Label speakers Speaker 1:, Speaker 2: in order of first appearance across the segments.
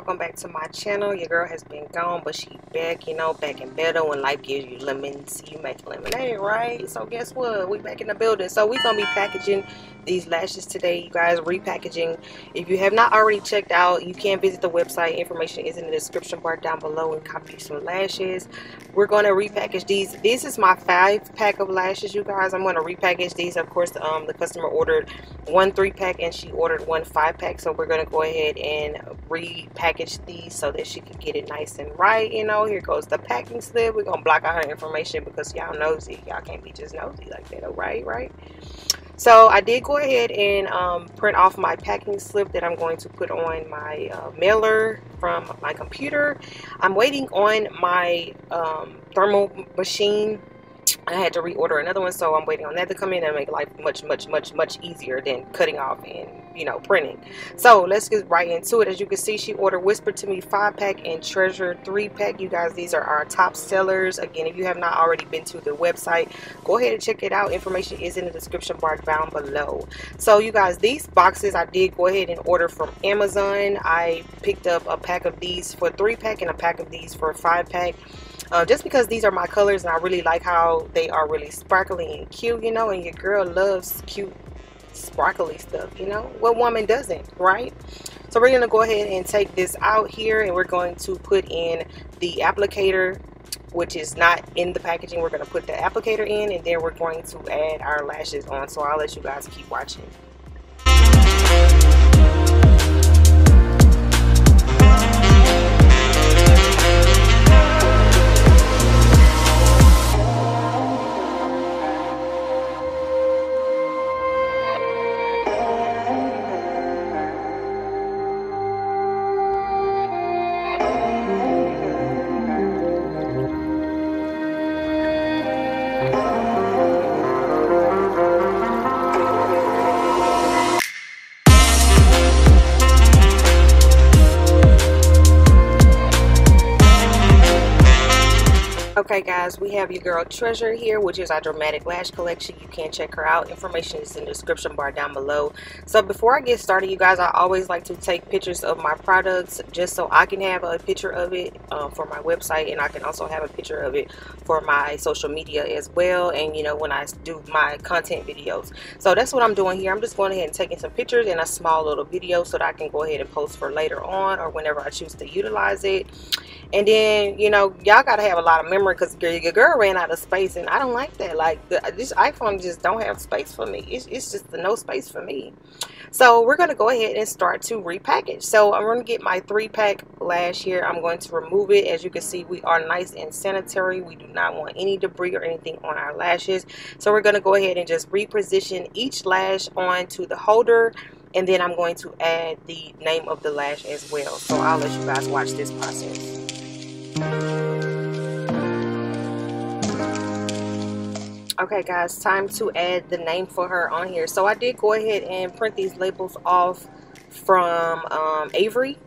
Speaker 1: welcome back to my channel. Your girl has been gone, but she back, you know, back in better. When life gives you lemons, you make lemonade, right? So guess what, we back in the building. So we're gonna be packaging these lashes today, you guys. Repackaging. If you have not already checked out, you can visit the website. Information is in the description bar down below, and copy some lashes. We're going to repackage these. This is my 5-pack of lashes, you guys. I'm going to repackage these. Of course, the customer ordered one 3-pack and she ordered one 5-pack, so we're going to go ahead and repackage these so that she can get it nice and right. You know, here goes the packing slip. We're going to block out her information because y'all nosy. Y'all can't be just nosy like that, right? So I did go ahead and print off my packing slip that I'm going to put on my mailer from my computer. I'm waiting on my thermal machine. I had to reorder another one, so I'm waiting on that to come in and make life much easier than cutting off and, you know, printing. So let's get right into it. As you can see, she ordered Whisper to Me 5-pack and Treasure 3-pack. You guys, these are our top sellers. Again, if you have not already been to the website, go ahead and check it out. Information is in the description bar down below. So you guys, these boxes I did go ahead and order from Amazon. I picked up a pack of these for 3-pack and a pack of these for 5-pack. Just because these are my colors and I really like how they are really sparkly and cute, you know, and your girl loves cute sparkly stuff, you know. What woman doesn't, right? So we're going to go ahead and take this out here, and we're going to put in the applicator, which is not in the packaging. We're going to put the applicator in, and then we're going to add our lashes on. So I'll let you guys keep watching. Okay guys, we have your girl Treasure here, which is our dramatic lash collection. You can check her out. Information is in the description bar down below. So before I get started, you guys, I always like to take pictures of my products just so I can have a picture of it for my website, and I can also have a picture of it for my social media as well, and you know, when I do my content videos. So that's what I'm doing here. I'm just going ahead and taking some pictures in a small little video so that I can go ahead and post for later on or whenever I choose to utilize it. And then, you know, y'all gotta have a lot of memory because your girl ran out of space, and I don't like that. Like, this iPhone just don't have space for me. It's just no space for me. So we're gonna go ahead and start to repackage. So I'm gonna get my 3-pack lash here. I'm going to remove it. As you can see, we are nice and sanitary. We do not want any debris or anything on our lashes. So we're gonna go ahead and just reposition each lash onto the holder, and then I'm going to add the name of the lash as well. So I'll let you guys watch this process. Okay guys, time to add the name for her on here. So I did go ahead and print these labels off from Avery.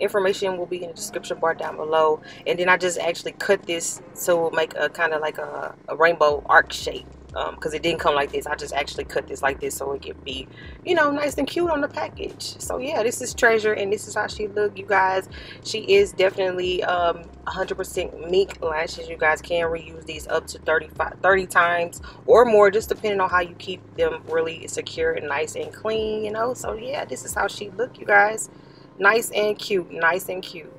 Speaker 1: Information will be in the description bar down below, and then I just actually cut this to make a kind of like a rainbow arc shape, because it didn't come like this. I just actually cut this like this so it could be, you know, nice and cute on the package. So yeah, this is Treasure, and this is how she look, you guys. She is definitely 100% mink lashes. You guys can reuse these up to 30 times or more, just depending on how you keep them really secure and nice and clean, you know. So yeah, this is how she look, you guys. Nice and cute, nice and cute.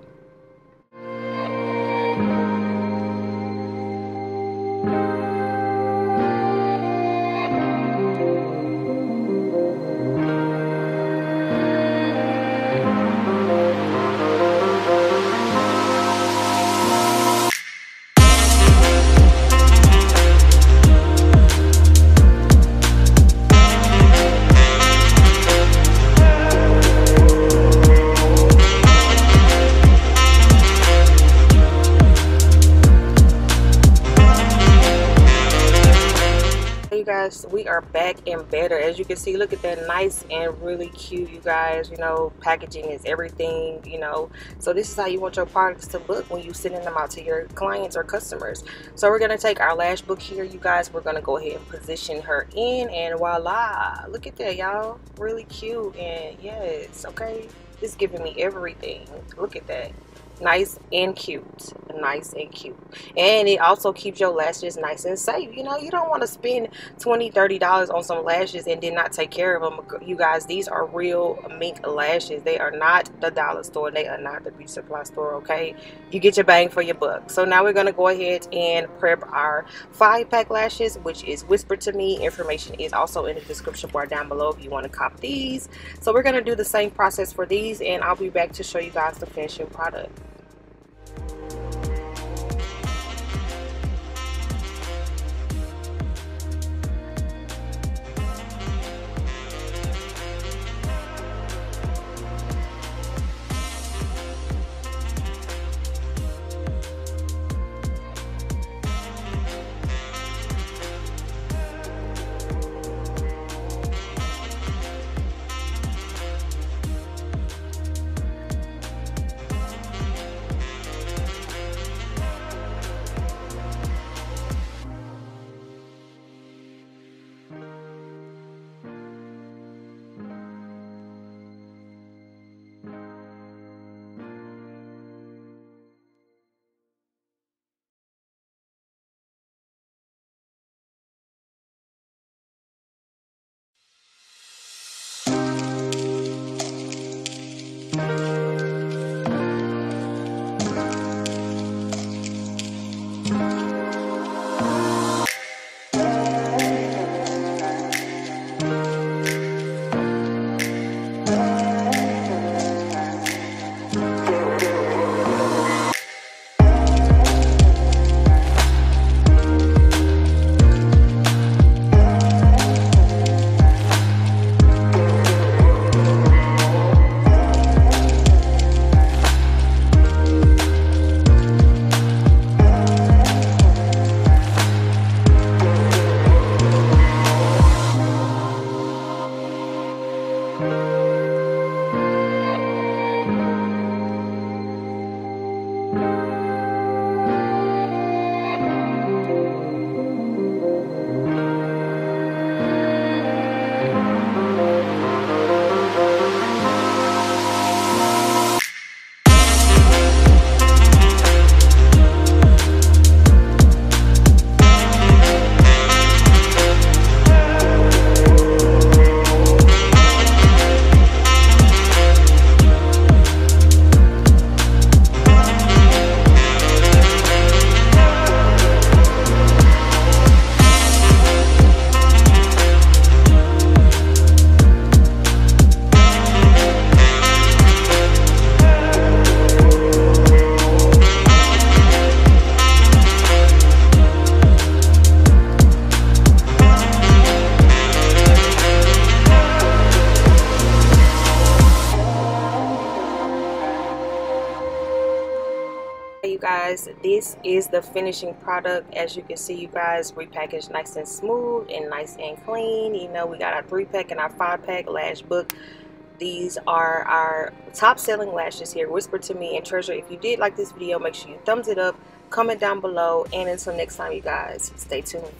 Speaker 1: We are back and better. As you can see, look at that, nice and really cute, you guys. You know, packaging is everything, you know. So this is how you want your products to look when you sending them out to your clients or customers. So we're going to take our lash book here, you guys. We're going to go ahead and position her in, and voila, look at that, y'all. Really cute. And yes, okay, It's giving me everything. Look at that. Nice and cute. Nice and cute. And it also keeps your lashes nice and safe. You know, you don't want to spend $20-$30 on some lashes and then not take care of them. You guys, these are real mink lashes. They are not the dollar store. They are not the beauty supply store, okay? You get your bang for your buck. So now we're going to go ahead and prep our 5-pack lashes, which is Whisper to Me. Information is also in the description bar down below if you want to cop these. So we're going to do the same process for these, and I'll be back to show you guys the finishing product. You guys, this is the finishing product. As you can see, you guys, repackaged nice and smooth and nice and clean. You know, we got our 3-pack and our 5-pack lash book. These are our top selling lashes here, Whisper to Me and Treasure. If you did like this video, make sure you thumbs it up, comment down below, and until next time, you guys, stay tuned.